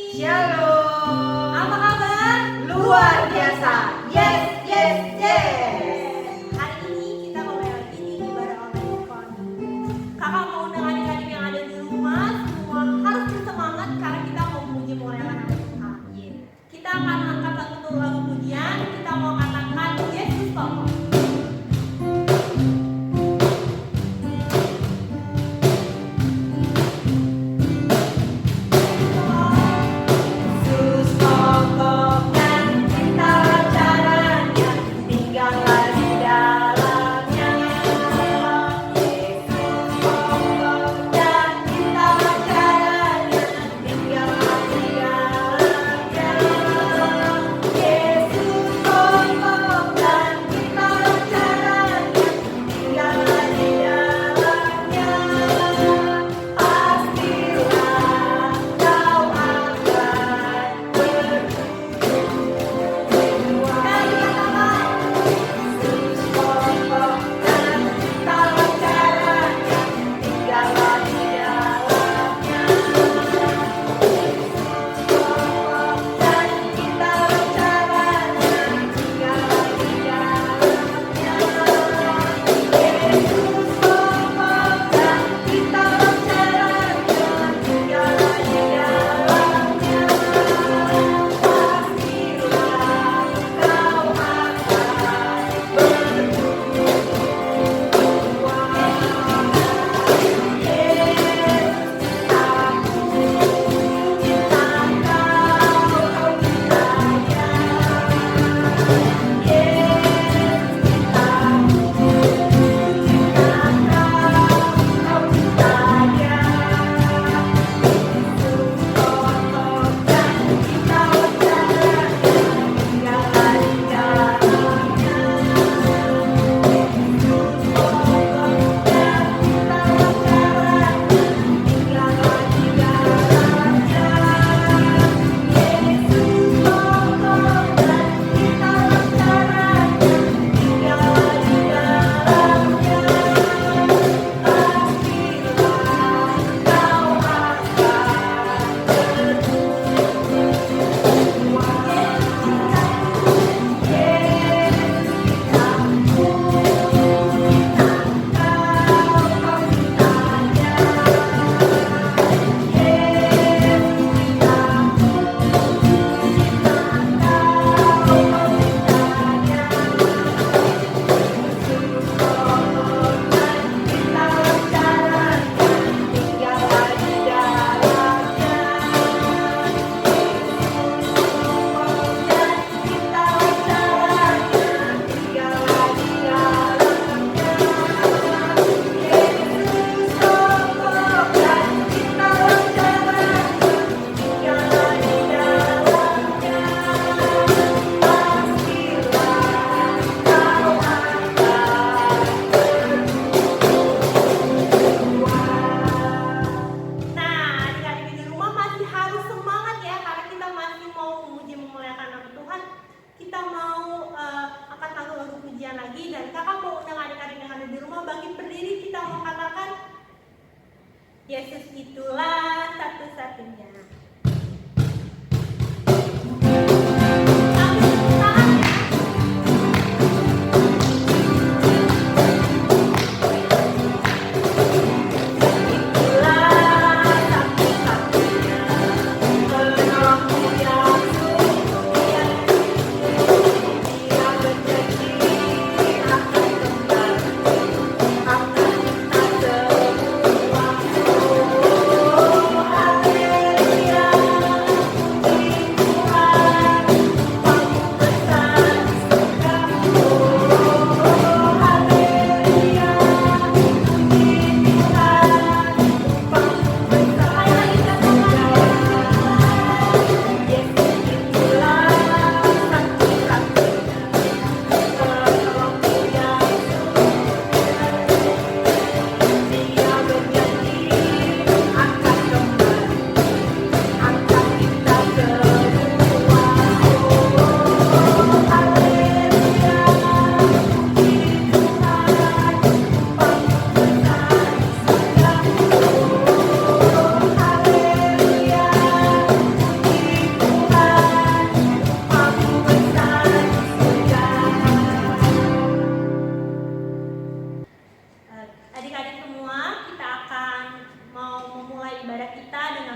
Shalom. Apa kabar? Luar biasa. Yes, yes, yes. Hari ini kita kembali lagi di ibadah online sekolah minggu. Kakak mau undang adik-adik yang ada di rumah semua harus bersemangat karena kita mau memuji memuliakan nama Tuhan. Kita akan angkat lagu pujian. Kita mau katakan Yesus Bapa. Yesus pokok dan cinta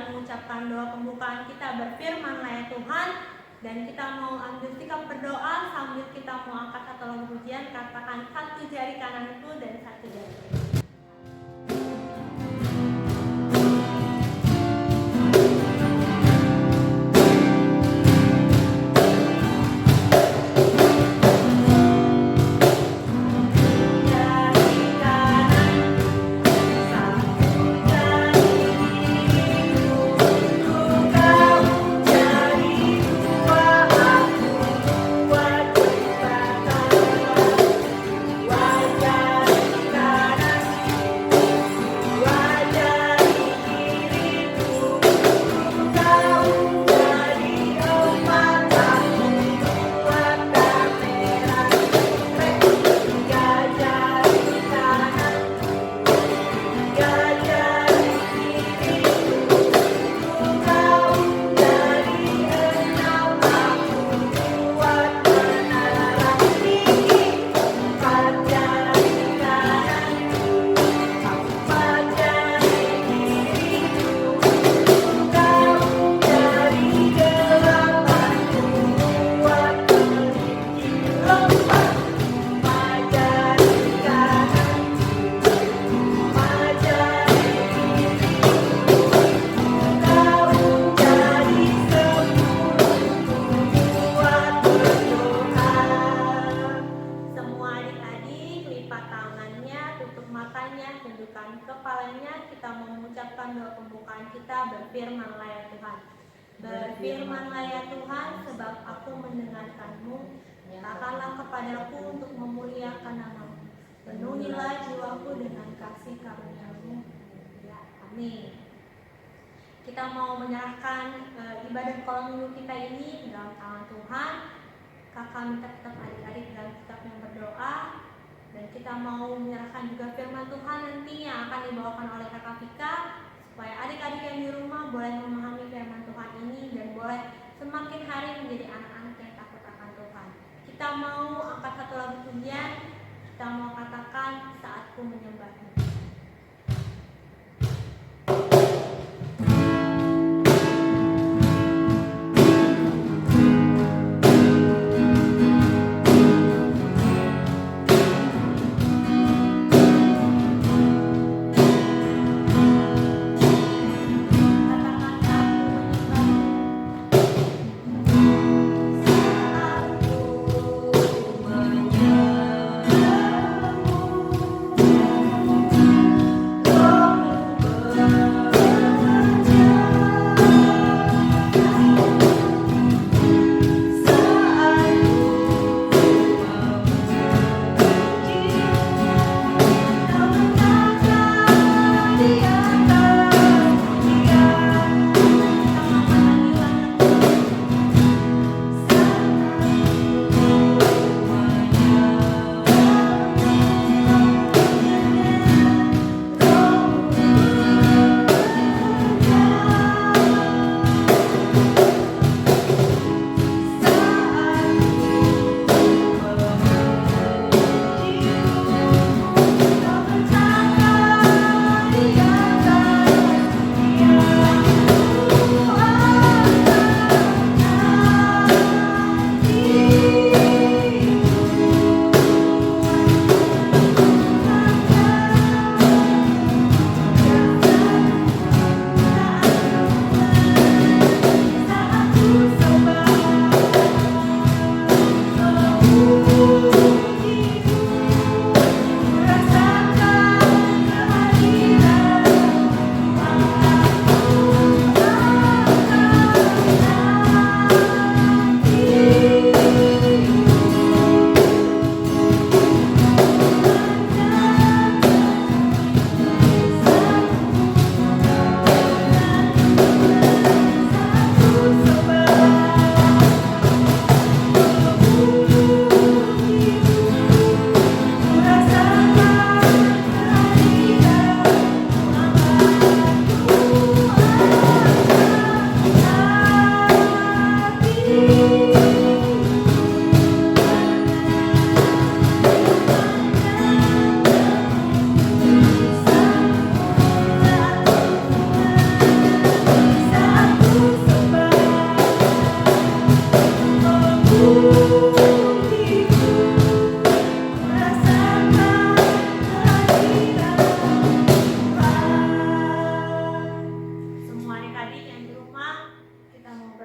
dengan mengucapkan doa pembukaan kita, berfirman-Lah ya Tuhan. Dan kita mau ambil sikap berdoa sambil kita mau angkat satu lagu pujian. Katakan satu jari kananku dan satu jari kiri. Berfirman-Lah ya Tuhan. Berfirman-Lah ya Tuhan, sebab aku mendengarkan-Mu. Katakanlah kepadaku untuk memuliakan nama-Mu. Penuhilah jiwaku dengan kasih karunia-Mu. Ya, amin. Kita mau menyerahkan ibadah kolom minggu kita ini dalam tangan Tuhan. Kakak minta tetap adik-adik dalam tetap yang berdoa. Dan kita mau menyerahkan juga firman Tuhan nanti yang akan dibawakan oleh Kakak Vika, supaya adik-adik yang di rumah boleh memahami firman Tuhan ini dan boleh semakin hari menjadi anak-anak yang takut akan Tuhan. Kita mau angkat satu lagu pujian, kita mau katakan saatku menyembah-Mu. Katakan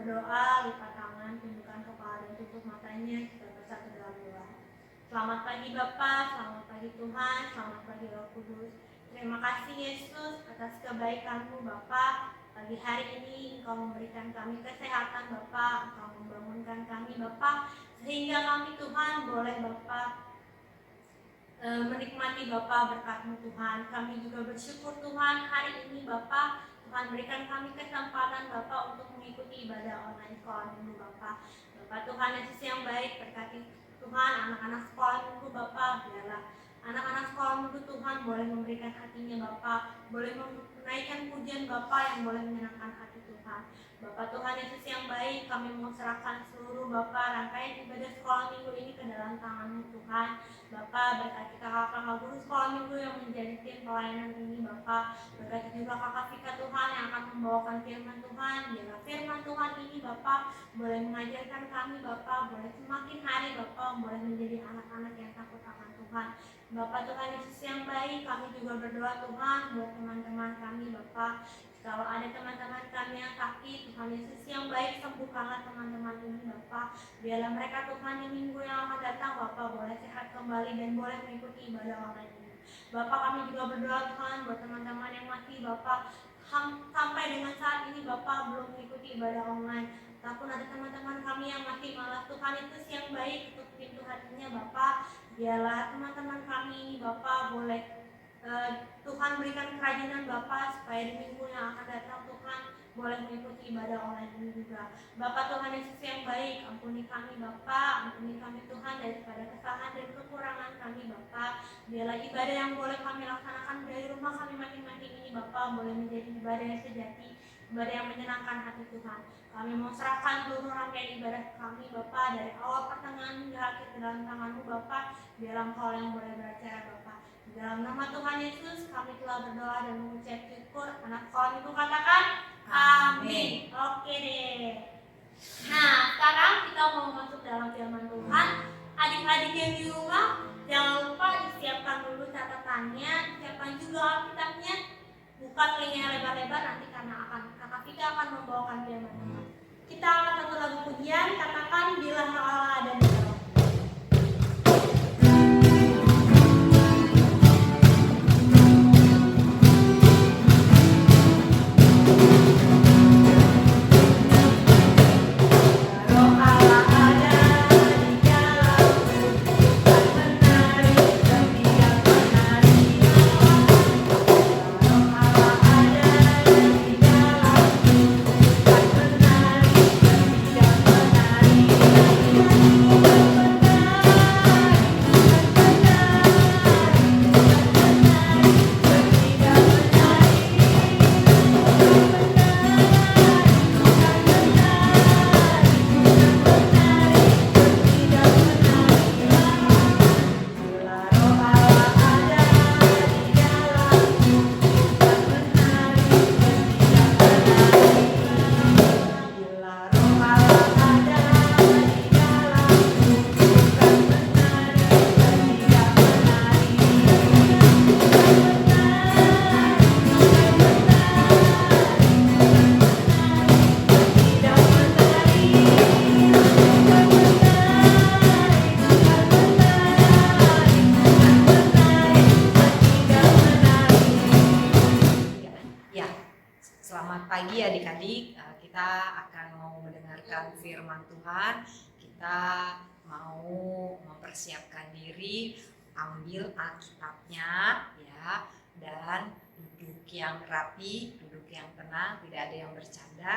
berdoa, lipat tangan, tundukkan kepala dan tutup matanya, kita bersatu dalam doa. Selamat pagi Bapa, selamat pagi Tuhan, selamat pagi Roh Kudus. Terima kasih Yesus atas kebaikan-Mu Bapa. Pagi hari ini Engkau memberikan kami kesehatan Bapa, Engkau membangunkan kami Bapa, sehingga kami Tuhan boleh Bapa menikmati Bapa berkat-Mu Tuhan. Kami juga bersyukur Tuhan hari ini Bapa, Tuhan berikan kami kesempatan Bapa untuk mengikuti ibadah online sekolah minggu Bapa. Bapa Tuhan Yesus yang baik, berkati Tuhan anak-anak sekolah minggu Bapa, biarlah anak-anak sekolah minggu Tuhan boleh memberikan hatinya Bapa, boleh menaikkan pujian Bapa yang boleh menyenangkan hati Tuhan. Bapa Tuhan Yesus yang baik, kami mau serahkan seluruh Bapa rangkaian ibadah sekolah minggu ini ke dalam tangan-Mu Tuhan. Bapa, berkati kakak-kakak guru sekolah minggu yang menjadi tim pelayanan ini Bapa. Berkati juga kakak Vika Tuhan yang akan membawakan firman Tuhan. Biarlah firman Tuhan ini Bapa boleh mengajarkan kami Bapa, boleh semakin hari Bapa boleh menjadi anak-anak yang takut akan Tuhan. Bapak Tuhan Yesus yang baik, kami juga berdoa Tuhan buat teman-teman kami Bapak. Kalau ada teman-teman kami yang sakit, Tuhan Yesus yang baik, sembuhkanlah teman-teman ini Bapak. Biarlah mereka Tuhan di minggu yang akan datang Bapak boleh sehat kembali dan boleh mengikuti ibadah online ini. Bapak, kami juga berdoa Tuhan buat teman-teman yang masih Bapak sampai dengan saat ini Bapak belum mengikuti ibadah online. Ataupun ada teman-teman kami yang masih malas, Tuhan Yesus yang baik, tutup pintu hatinya Bapak. Biarlah teman-teman kami ini Bapak boleh Tuhan berikan kerajinan Bapak supaya di minggu yang akan datang Tuhan boleh mengikuti ibadah online ini juga. Bapak Tuhan Yesus yang baik, ampuni kami Bapak, ampuni kami Tuhan daripada kesalahan dan kekurangan kami Bapak. Biarlah ibadah yang boleh kami laksanakan dari rumah kami masing-masing ini Bapak boleh menjadi ibadah yang sejati, ibadah yang menyenangkan hati Tuhan. Kami mau serahkan seluruh rangkaian ibadah kami Bapak dari awal pertengahan hingga akhir ke dalam tangan-Mu Bapak. Biarlah Engkau yang boleh beracara Bapak. Di dalam nama Tuhan Yesus kami telah berdoa dan mengucap syukur. Anak sekolah itu katakan amin. Oke deh. Nah, sekarang kita mau masuk dalam firman Tuhan. Adik-adik yang di rumah jangan lupa disiapkan dulu catatannya, siapkan juga Alkitabnya. Buka linknya lebar-lebar nanti karena Kakak Vika akan membawakan firman Tuhan. Kita akan satu lagu pujian, katakan bila Allah ada di dalam. Selamat pagi adik-adik, kita akan mau mendengarkan firman Tuhan. Kita mau mempersiapkan diri, ambil Alkitabnya ya, dan duduk yang rapi, duduk yang tenang, tidak ada yang bercanda.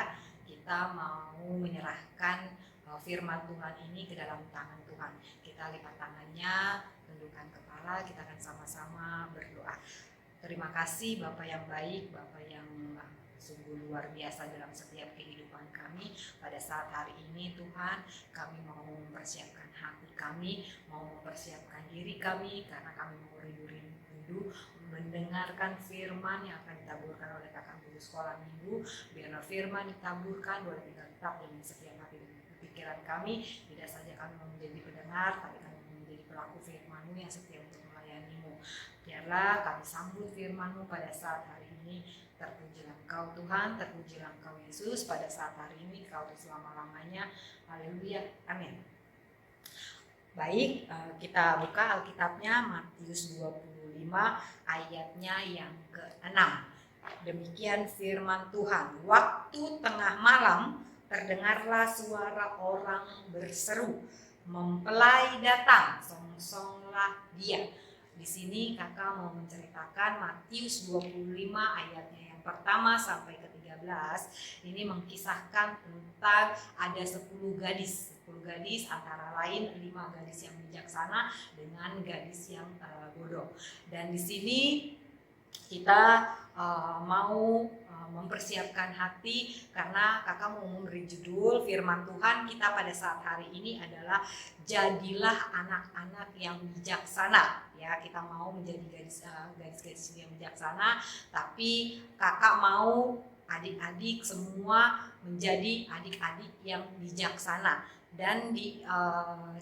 Kita mau menyerahkan firman Tuhan ini ke dalam tangan Tuhan. Kita lipat tangannya, tundukkan kepala, kita akan sama-sama berdoa. Terima kasih Bapak yang baik, Bapak yang sungguh luar biasa dalam setiap kehidupan kami. Pada saat hari ini Tuhan, kami mau mempersiapkan hati kami, mau mempersiapkan diri kami, karena kami mau rindu mendengarkan firman yang akan ditaburkan oleh kakak guru sekolah minggu. Biarlah firman ditaburkan, boleh tinggal tetap dalam setiap hati dan pikiran kami. Tidak saja kami mau menjadi pendengar, tapi kami mau menjadi pelaku firman-Mu yang setia untuk melayani melayanimu. Biarlah kami sambut firman-Mu pada saat hari ini. Terpujilah Engkau Tuhan, terpujilah Engkau Yesus pada saat hari ini, Kau selama-lamanya. Haleluya, amin. Baik, kita buka Alkitabnya Matius 25 ayatnya yang ke-6. Demikian firman Tuhan. Waktu tengah malam terdengarlah suara orang berseru, mempelai datang, songsonglah dia. Di sini kakak mau menceritakan Matius 25 ayatnya yang pertama sampai ke-13. Ini mengkisahkan tentang ada 10 gadis. 10 gadis antara lain 5 gadis yang bijaksana dengan gadis yang bodoh. Dan di sini kita mau mempersiapkan hati karena kakak mau memberi judul firman Tuhan kita pada saat hari ini adalah jadilah anak-anak yang bijaksana. Ya, kita mau menjadi gadis-gadis yang bijaksana, tapi kakak mau adik-adik semua menjadi adik-adik yang bijaksana. Dan di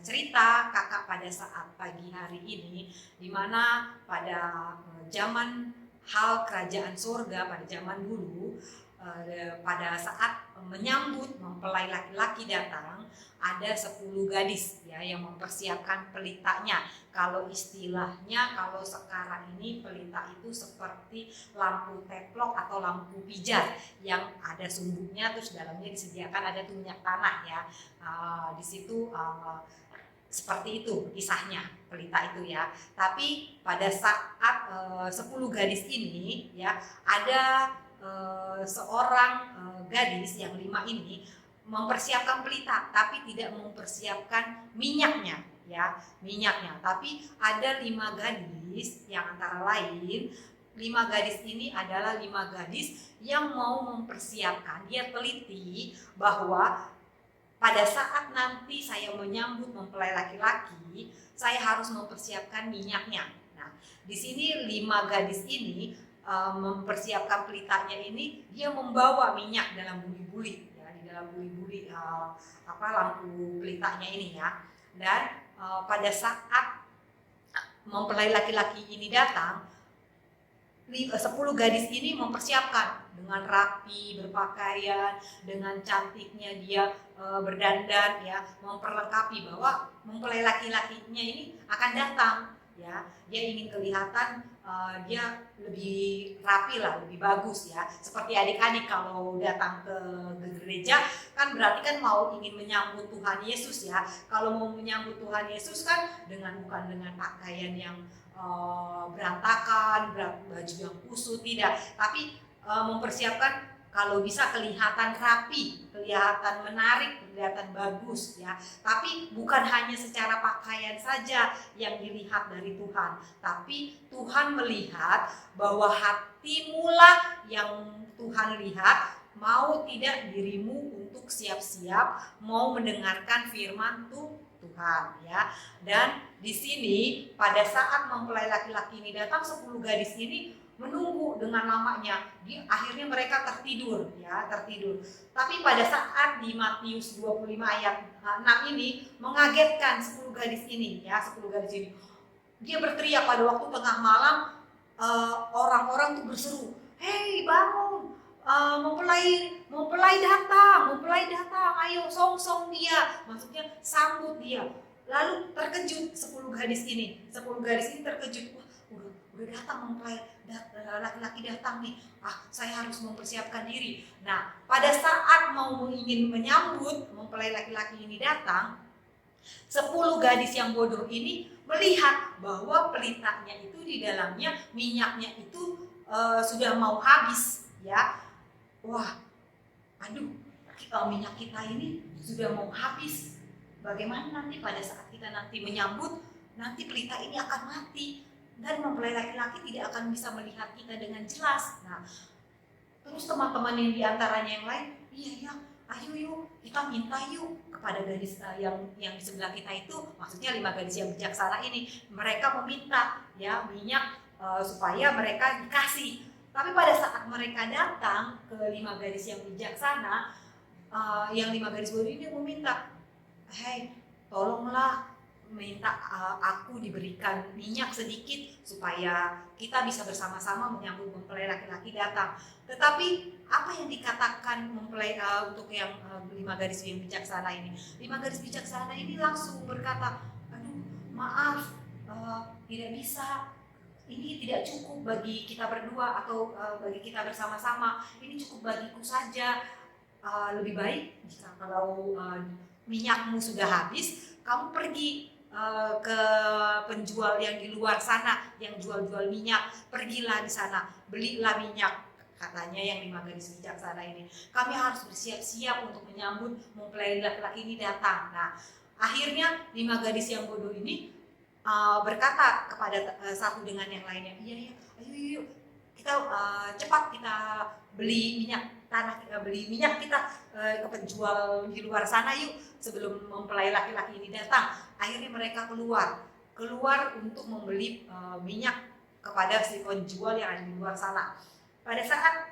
cerita kakak pada saat pagi hari ini, di mana pada zaman hal kerajaan surga pada zaman dulu, pada saat menyambut mempelai laki-laki datang, ada 10 gadis ya yang mempersiapkan pelitanya. Kalau istilahnya kalau sekarang ini pelita itu seperti lampu teplok atau lampu pijar yang ada sumbunya, terus dalamnya disediakan ada minyak tanah ya. Di situ seperti itu kisahnya pelita itu ya. Tapi pada saat 10 gadis ini ya ada seorang gadis yang 5 ini mempersiapkan pelita tapi tidak mempersiapkan minyaknya ya, minyaknya. Tapi ada 5 gadis yang antara lain 5 gadis ini adalah 5 gadis yang mau mempersiapkan, dia teliti bahwa pada saat nanti saya menyambut mempelai laki-laki, saya harus mempersiapkan minyaknya. Nah, di sini 5 gadis ini mempersiapkan pelitanya ini, dia membawa minyak dalam buli-buli ya, di dalam buli-buli lampu pelitanya ini ya. Dan pada saat mempelai laki-laki ini datang, 10 gadis ini mempersiapkan dengan rapi berpakaian, dengan cantiknya dia berdandan ya, memperlengkapi bahwa mempelai laki-lakinya ini akan datang ya. Dia ingin kelihatan dia lebih rapi lah, lebih bagus ya. Seperti adik-adik kalau datang ke gereja kan berarti kan mau ingin menyambut Tuhan Yesus ya. Kalau mau menyambut Tuhan Yesus kan bukan dengan pakaian yang berantakan, baju yang kusut, tidak, tapi mempersiapkan kalau bisa kelihatan rapi, kelihatan menarik, kelihatan bagus ya. Tapi bukan hanya secara pakaian saja yang dilihat dari Tuhan, tapi Tuhan melihat bahwa hatimulah yang Tuhan lihat, mau tidak dirimu untuk siap-siap mau mendengarkan firman Tuhan ya. Dan di sini pada saat mempelai laki-laki ini datang, 10 gadis ini menunggu dengan lamanya. Akhirnya mereka tertidur ya, tertidur. Tapi pada saat di Matius 25 ayat 6 ini mengagetkan 10 gadis ini ya, 10 gadis ini. Dia berteriak pada waktu tengah malam, orang-orang tuh berseru, "Hei, bangun! Mempelai datang, ayo songsong dia." Maksudnya sambut dia. Lalu terkejut 10 gadis ini. 10 gadis ini terkejut. Wah, udah datang mempelai laki-laki datang nih. Saya harus mempersiapkan diri. Nah, pada saat ingin menyambut mempelai laki-laki ini datang, 10 gadis yang bodoh ini melihat bahwa pelitanya itu di dalamnya minyaknya itu sudah mau habis ya. Wah, aduh, minyak kita ini sudah mau habis. Bagaimana nanti pada saat kita nanti menyambut, nanti pelita ini akan mati dan mempelai laki-laki tidak akan bisa melihat kita dengan jelas. Nah, terus teman-teman yang diantaranya yang lain, iya, ayo yuk, kita minta yuk kepada gadis yang di sebelah kita itu, maksudnya 5 gadis yang bijaksana ini, mereka meminta ya minyak supaya mereka dikasih. Tapi pada saat mereka datang ke 5 gadis yang bijaksana, yang 5 gadis bodoh ini meminta, "Hei, tolonglah minta aku diberikan minyak sedikit supaya kita bisa bersama-sama menyambut mempelai laki-laki datang. Tetapi apa yang dikatakan mempelai untuk yang 5 gadis yang bijaksana ini? 5 gadis bijaksana ini langsung berkata, aduh maaf, tidak bisa, ini tidak cukup bagi kita berdua atau bagi kita bersama-sama, ini cukup bagiku saja. Lebih baik jika kalau minyakmu sudah habis, kamu pergi ke penjual yang di luar sana yang jual-jual minyak, pergilah di sana, belilah minyak. Katanya yang 5 gadis bijaksana ini, kami harus bersiap-siap untuk menyambut mempelai laki-laki ini datang. Nah, akhirnya 5 gadis yang bodoh ini berkata kepada satu dengan yang lainnya, iya, ayo yuk, kita cepat kita beli minyak tanah, beli minyak kita ke penjual di luar sana yuk, sebelum mempelai laki-laki ini datang. Akhirnya mereka keluar untuk membeli minyak kepada si penjual yang ada di luar sana. Pada saat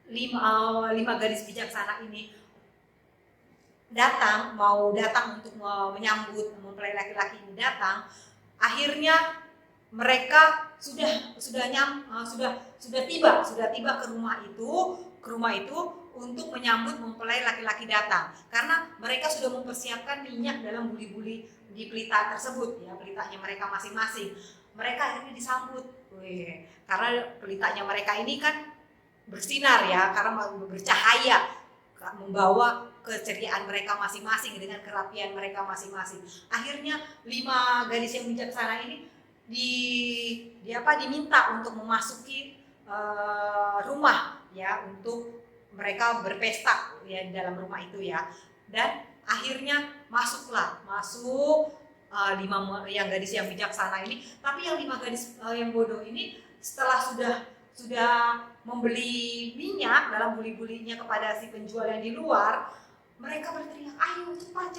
5 gadis bijaksana ini mau datang untuk menyambut mempelai laki-laki ini datang, akhirnya mereka sudah tiba ke rumah itu untuk menyambut mempelai laki-laki datang, karena mereka sudah mempersiapkan minyak dalam buli-buli di pelita tersebut, ya, pelitanya mereka masing-masing. Mereka akhirnya disambut, karena pelitanya mereka ini kan bersinar, ya, karena bercahaya, membawa keceriaan mereka masing-masing dengan kerapian mereka masing-masing. Akhirnya 5 gadis yang bijaksana ini diminta untuk memasuki rumah, ya, untuk mereka berpesta, ya, di dalam rumah itu, ya. Dan akhirnya masuk 5 yang gadis yang bijaksana ini. Tapi yang 5 gadis yang bodoh ini setelah sudah membeli minyak dalam buli-bulinya kepada si penjual yang di luar, mereka berteriak, ayo cepat,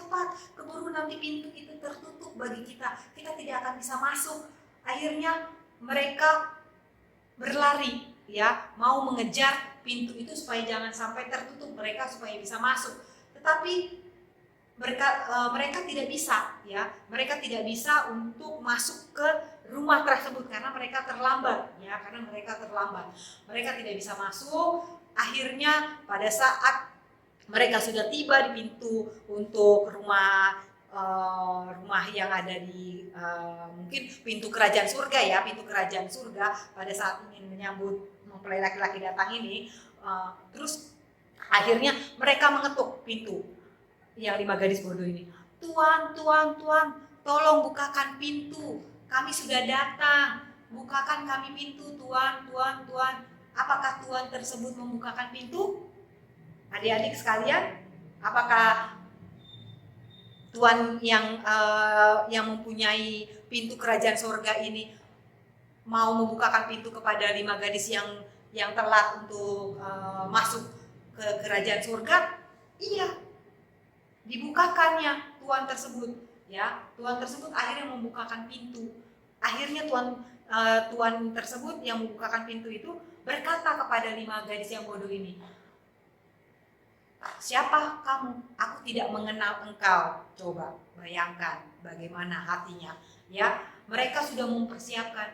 keburu nanti pintu itu tertutup bagi kita tidak akan bisa masuk. Akhirnya mereka berlari, ya, mau mengejar pintu itu supaya jangan sampai tertutup, mereka supaya bisa masuk. Tetapi mereka tidak bisa, ya, mereka tidak bisa untuk masuk ke rumah tersebut karena mereka terlambat, ya, mereka tidak bisa masuk. Akhirnya pada saat mereka sudah tiba di pintu untuk rumah yang ada di mungkin pintu kerajaan surga, ya, pintu kerajaan surga, pada saat ingin menyambut mempelai laki-laki datang ini, terus akhirnya mereka mengetuk pintu yang 5 gadis bodoh ini. Tuan, tolong bukakan pintu, kami sudah datang, bukakan kami pintu, Tuan. Apakah Tuan tersebut membukakan pintu? Adik-adik sekalian, apakah Tuan yang mempunyai pintu kerajaan surga ini mau membukakan pintu kepada 5 gadis yang telat untuk masuk ke kerajaan surga? Iya, dibukakannya Tuan tersebut, ya. Tuan tersebut akhirnya membukakan pintu. Akhirnya Tuan tersebut yang membukakan pintu itu berkata kepada 5 gadis yang bodoh ini, siapa kamu? Aku tidak mengenal engkau. Coba bayangkan bagaimana hatinya, ya. Mereka sudah mempersiapkan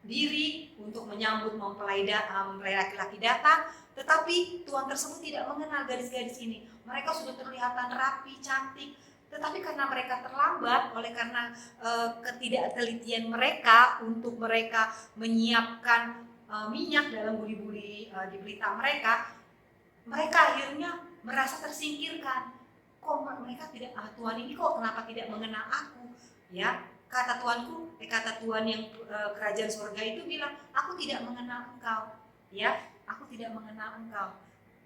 diri untuk menyambut mempelai laki-laki datang, tetapi Tuan tersebut tidak mengenal gadis-gadis ini. Mereka sudah terlihatan rapi, cantik, tetapi karena mereka terlambat oleh karena ketidaktelitian mereka untuk mereka menyiapkan minyak dalam buli-buli di pelita mereka akhirnya merasa tersingkirkan. Kok mereka tidak, Tuhan ini kok kenapa tidak mengenal aku, ya. Kata Tuhan yang kerajaan surga itu bilang, aku tidak mengenal engkau, ya, aku tidak mengenal engkau.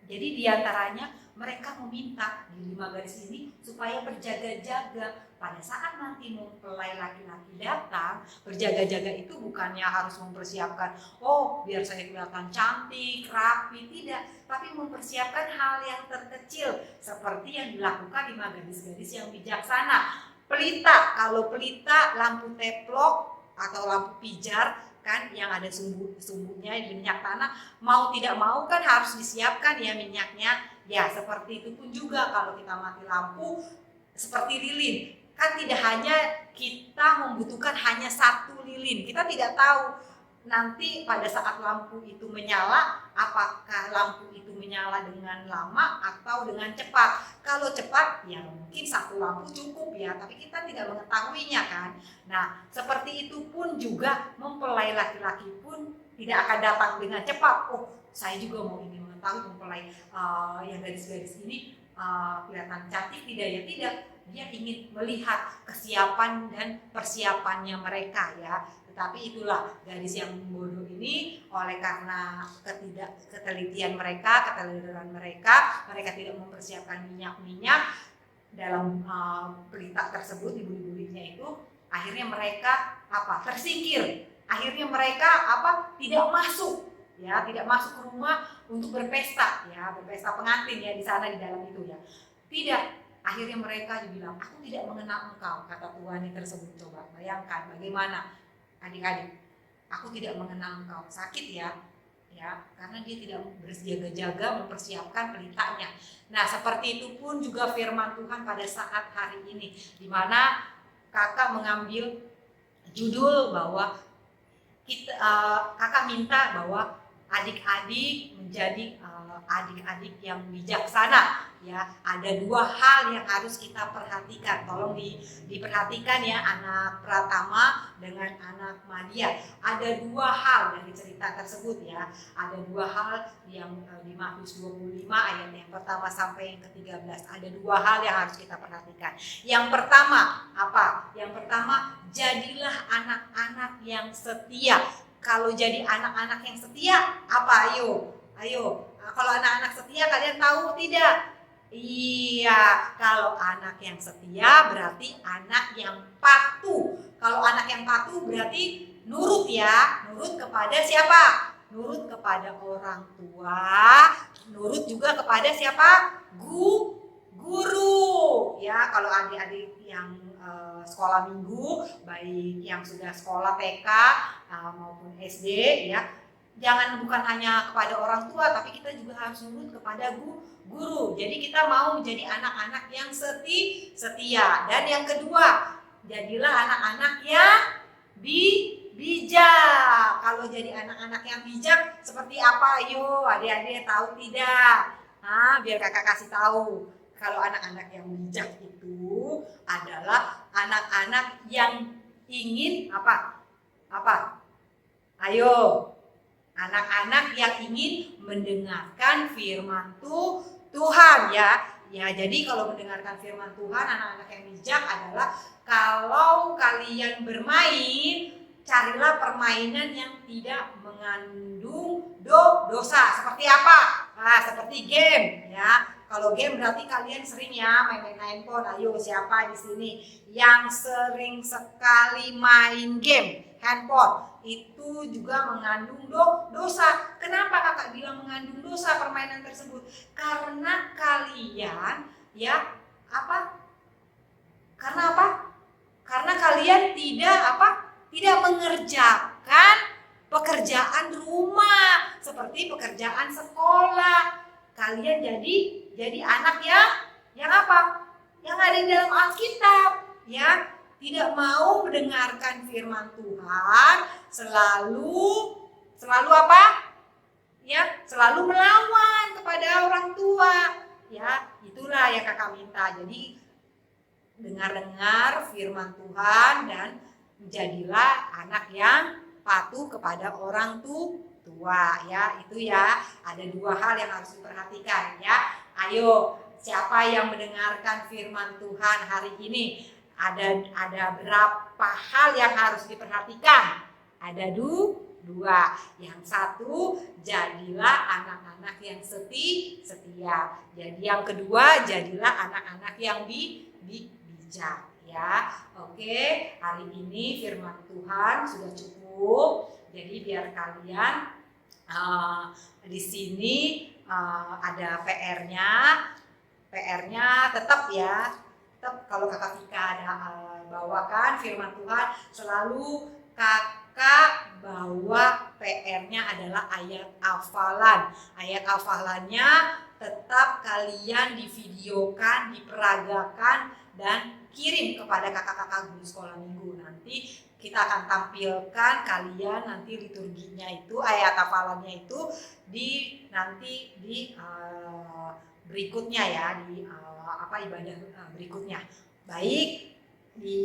Jadi diantaranya mereka meminta di 5 gadis ini supaya berjaga-jaga pada saat nanti mempelai laki-laki datang. Berjaga-jaga itu bukannya harus mempersiapkan, oh biar saya kelihatan cantik, rapi, tidak, tapi mempersiapkan hal yang terkecil seperti yang dilakukan 5 gadis-gadis yang bijaksana. Pelita, kalau pelita, lampu teplok atau lampu pijar kan yang ada sumbunya di minyak tanah, mau tidak mau kan harus disiapkan, ya, minyaknya. Ya, seperti itu pun juga kalau kita mati lampu seperti lilin, kan tidak hanya kita membutuhkan hanya satu lilin. Kita tidak tahu nanti pada saat lampu itu menyala, apakah lampu itu menyala dengan lama atau dengan cepat. Kalau cepat ya mungkin satu lampu cukup ya, tapi kita tidak mengetahuinya kan. Nah seperti itu pun juga mempelai laki-laki pun tidak akan datang dengan cepat. Oh saya juga mau ingin mengetahui mempelai yang gadis-gadis ini kelihatan cantik tidak ya, tidak. Dia ingin melihat kesiapan dan persiapannya mereka ya. Tetapi itulah gadis yang bodoh ini oleh karena ketelitian mereka, keteledoran mereka tidak mempersiapkan minyak-minyak dalam pelita tersebut di buli-bulinya itu, akhirnya mereka tersingkir. Akhirnya mereka tidak masuk ya, tidak masuk ke rumah untuk berpesta ya, berpesta pengantin ya di sana di dalam itu ya. Tidak. Akhirnya mereka dibilang, aku tidak mengenal engkau, kata Tuhan tersebut. Coba bayangkan bagaimana adik-adik, aku tidak mengenal engkau, sakit ya, karena dia tidak berjaga-jaga mempersiapkan pelitanya. Nah seperti itu pun juga firman Tuhan pada saat hari ini, di mana kakak mengambil judul bahwa kakak minta bahwa adik-adik menjadi adik-adik yang bijaksana ya. Ada dua hal yang harus kita perhatikan, tolong diperhatikan ya anak Pratama dengan anak Madia. Ada dua hal dari cerita tersebut ya. Ada dua hal yang di Matius 25 ayat yang pertama sampai yang ke-13. Ada dua hal yang harus kita perhatikan. Yang pertama apa? Yang pertama, jadilah anak-anak yang setia. Kalau jadi anak-anak yang setia apa? Ayo. Kalau anak-anak setia kalian tahu tidak? Iya, kalau anak yang setia berarti anak yang patuh. Kalau anak yang patuh berarti nurut ya. Nurut kepada siapa? Nurut kepada orang tua. Nurut juga kepada siapa? Guru. Ya, kalau adik-adik yang sekolah minggu, baik yang sudah sekolah TK maupun SD ya, bukan hanya kepada orang tua, tapi kita juga harus nurut kepada guru. Jadi kita mau menjadi anak-anak yang setia. Dan yang kedua, jadilah anak-anak yang bijak. Kalau jadi anak-anak yang bijak seperti apa? Ayo adik-adik tahu tidak? Biar kakak kasih tahu. Kalau anak-anak yang bijak itu adalah anak-anak yang ingin apa? Ayo, anak-anak yang ingin mendengarkan firman Tuhan ya. Ya, jadi kalau mendengarkan firman Tuhan, anak-anak yang bijak adalah kalau kalian bermain, carilah permainan yang tidak mengandung dosa. Seperti apa? Seperti game ya. Kalau game berarti kalian sering ya main handphone. Ayo, siapa di sini yang sering sekali main game handphone? Itu juga mengandung dosa. Kenapa kakak bilang mengandung dosa permainan tersebut? Karena kalian ya Karena kalian tidak mengerjakan pekerjaan rumah seperti pekerjaan sekolah. Kalian jadi anak yang apa? Yang ada di dalam Alkitab ya. Tidak mau mendengarkan firman Tuhan, selalu apa? Ya, selalu melawan kepada orang tua. Ya, itulah yang kakak minta. Jadi dengar firman Tuhan dan jadilah anak yang patuh kepada orang tua ya. Itu ya, ada dua hal yang harus diperhatikan ya. Ayo, siapa yang mendengarkan firman Tuhan hari ini? Ada berapa hal yang harus diperhatikan? Ada dua. Yang satu, jadilah anak-anak yang setia. Jadi yang kedua, jadilah anak-anak yang bijak ya. Oke, hari ini firman Tuhan sudah cukup. Jadi biar kalian di sini ada PR-nya tetap ya. Kalau kakak Vika ada bawakan firman Tuhan, selalu kakak bawa PR-nya adalah ayat hafalan. Ayat hafalannya tetap kalian divideokan, diperagakan, dan kirim kepada kakak-kakak guru sekolah minggu. Nanti kita akan tampilkan kalian nanti liturginya itu, ayat hafalannya itu nanti di berikutnya ya, di ibadah berikutnya. Baik, di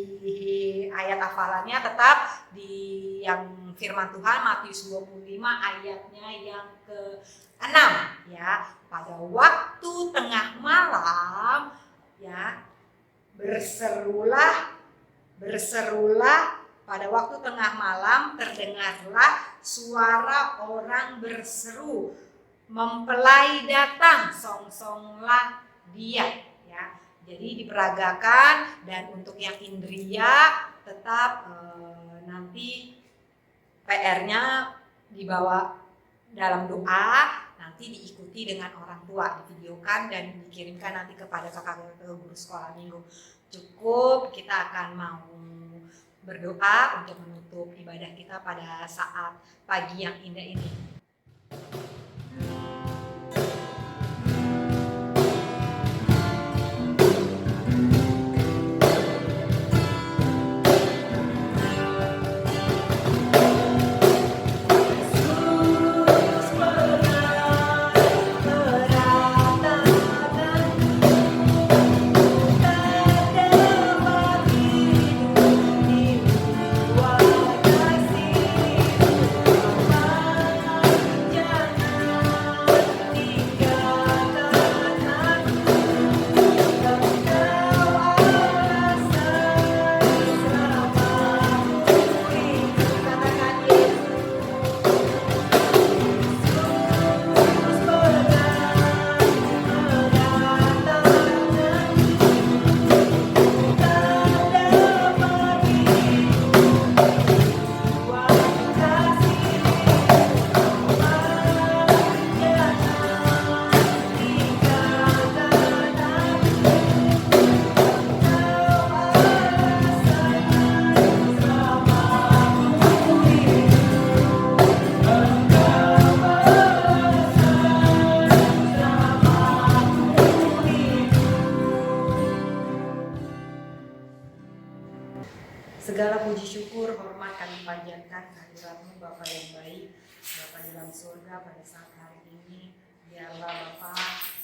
ayat hafalannya tetap di yang firman Tuhan Matius 25 ayatnya yang ke-6 ya. Pada waktu tengah malam ya, berserulah pada waktu tengah malam terdengarlah suara orang berseru, mempelai datang, songsonglah dia ya. Jadi diperagakan, dan untuk yang indria tetap nanti PR-nya dibawa dalam doa, nanti diikuti dengan orang tua, divideokan dan dikirimkan nanti kepada kakak guru sekolah minggu. Cukup, kita akan mau berdoa untuk menutup ibadah kita pada saat pagi yang indah ini. Segala puji syukur, hormat kami panjatkan kehadirat-Mu Bapa yang baik, Bapa dalam surga pada saat hari ini. Biarlah Bapa,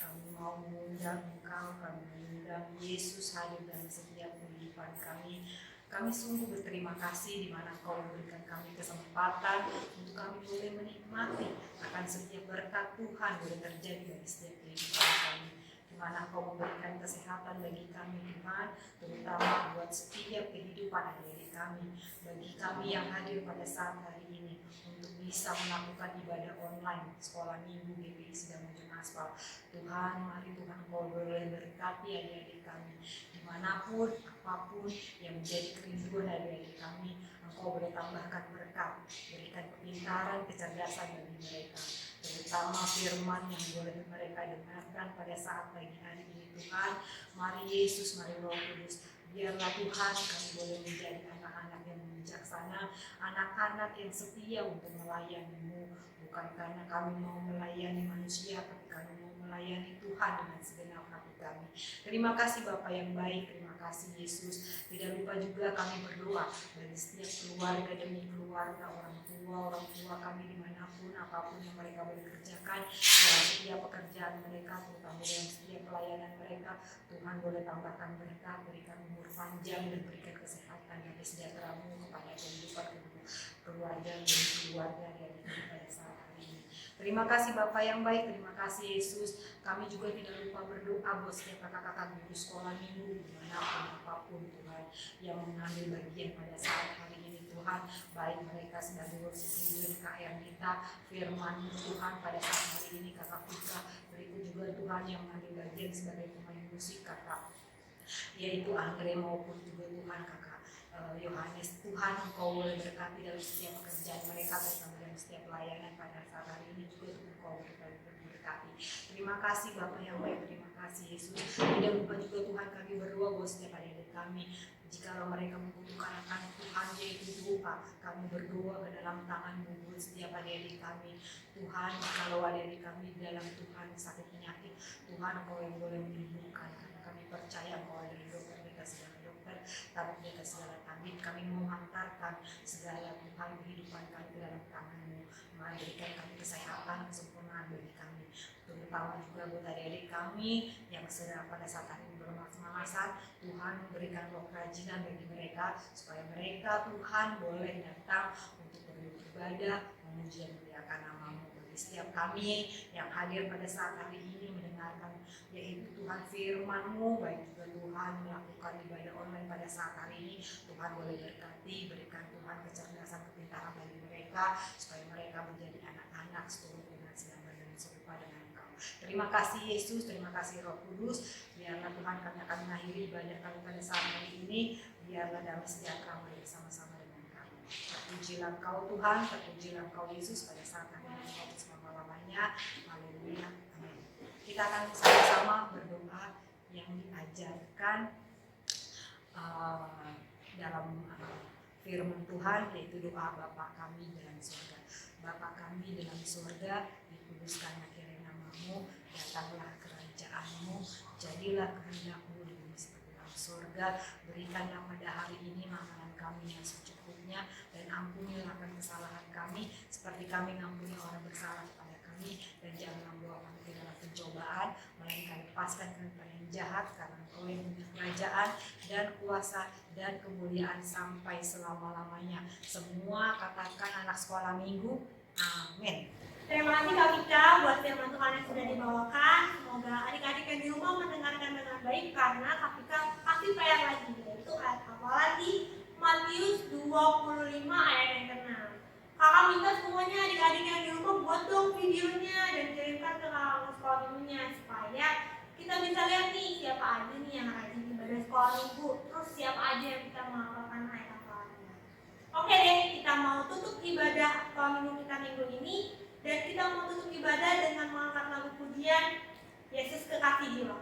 kami mau mengundang Engkau, kami mengundang Yesus hadir dalam setiap kehidupan kami. Kami sungguh berterima kasih di mana Engkau memberikan kami kesempatan untuk kami boleh menikmati akan setiap berkat Tuhan boleh terjadi bagi setiap kehidupan kami. Di mana Engkau memberikan kesehatan bagi kami Tuhan, terutama buat setiap kehidupan adik-adik kami, bagi kami yang hadir pada saat hari ini untuk bisa melakukan ibadah online sekolah minggu GPI Sedang Ujung Aspal. Tuhan, mari Tuhan Engkau boleh berkati adik-adik kami dimanapun, apapun yang menjadi kerinduan adik-adik kami, Engkau boleh tambahkan berkat, berikan kepintaran, kecerdasan bagi mereka, terutama firman yang boleh mereka dengarkan pada saat pagi hari ini. Tuhan, mari Yesus, mari Roh Kudus, biarlah Tuhan kami boleh menjadi anak-anak yang bijaksana, anak-anak yang setia untuk melayani-Mu, bukan karena kami mau melayani manusia, tapi kami mau melayani Tuhan dengan segenap hati kami. Terima kasih Bapa yang baik, terima kasih Yesus. Tidak lupa juga kami berdoa bagi setiap keluarga demi keluarga, orang tua kami dimanapun, apapun yang mereka boleh kerjakan, dalam setiap pekerjaan mereka, terutama dalam setiap pelayanan mereka. Tuhan boleh tambahkan berkat, berikan umur panjang, dan berikan kesehatan dan sejahtera-Mu kepada kehidupan keluarga dan keluarga dari pada saat hari ini. Terima kasih Bapa yang baik, terima kasih Yesus. Kami juga tidak lupa berdoa buat setiap kakak-kakak guru sekolah minggu dimanapun apapun Tuhan yang mengambil bagian pada saat hari ini Tuhan, baik mereka sebagai worship leader KR kita, firman Tuhan pada saat hari ini Kakak Fika, berikut juga Tuhan yang mengambil bagian sebagai pemain musik Kakak, yaitu Andre maupun juga Tuhan Kakak Yohanes. Tuhan Engkau boleh berkati dalam setiap pekerjaan mereka, terutama dalam setiap pelayanan pada saat hari ini juga Engkau berkati. Terima kasih Bapa yang baik, terima kasih Yesus. Tidak lupa juga Tuhan kami berdoa buat setiap adik-adik kami. Jikalau mereka membutuhkan akan Tuhan yaitu doa, kami berdoa ke dalam tangan-Mu buat setiap adik-adik kami. Tuhan, kalau adik-adik kami dalam Tuhan sakit penyakit, Tuhan Engkau yang boleh menyembuhkan, karena kami percaya Engkau dari dokter, di atas segala dokter, tabib di atas segala tabib. Kami mau hantarkan segala Tuhan kehidupan kami ke dalam tangan-Mu, memberikan kami kesehatan, kesempurnaan bagi kami. Terutama juga buat adik-adik kami yang sedang pada saat ini bermasa-masa, Tuhan memberikan roh kerajinan bagi mereka, supaya mereka Tuhan boleh datang untuk beribadah, memuji dan memuliakan nama-Mu. Bagi setiap kami yang hadir pada saat hari ini mendengarkan yaitu Tuhan firman-Mu, baik juga Tuhan melakukan ibadah online pada saat hari ini, Tuhan boleh berkati, berikan Tuhan kecerdasan, kepintaran bagi mereka, supaya mereka menjadi anak-anak seturut dengan sedang dan serupa dengan Engkau. Terima kasih Yesus, terima kasih Roh Kudus. Biarlah Tuhan kami akan mengakhiri ibadah kami pada saat hari ini. Biarlah damai sejahtera bersama-sama dengan kami. Terpujilah Engkau Tuhan, terpujilah Engkau Yesus pada saat hari ini untuk selama-lamanya. Haleluya. Amin. Kita akan sama-sama berdoa yang diajarkan dalam firman Tuhan, yaitu doa Bapa kami dalam surga. Bapa kami dalam surga, dikuduskanlah kiranya nama-Mu, datanglah kerajaan-Mu, jadilah kehendak-Mu di bumi seperti dalam surga. Berikanlah pada hari ini makanan kami yang secukupnya, dan ampunilah akan kesalahan kami seperti kami mengampuni orang bersalah kepada kami, dan jangan membawa kami ke dalam pencobaan, melainkan lepaskan kami dari yang jahat, karena Engkau yang punya kerajaan dan kuasa dan kemuliaan sampai selama-lamanya. Semua katakan anak sekolah minggu, amin. Terima kasih Kak Vika buat firman Tuhan yang sudah dibawakan. Semoga adik-adik yang di rumah mendengarkan dengan baik, karena Kak Vika kasih PR lagi, yaitu ayat hafalan di Matius 25 ayat yang ke-6. Kakak minta semuanya adik-adik yang di rumah buat dong videonya dan kirimkan ke kakak sekolah minggunya, supaya kita bisa lihat nih siapa aja nih yang rajin ibadah sekolah minggu, terus siapa aja yang bisa menghafalkan ayat hafalannya. Oke deh, kita mau tutup ibadah sekolah minggu kita minggu ini, dan kita mau tutup ibadah dengan mengangkat lagu pujian Yesus Kekasih Jiwa.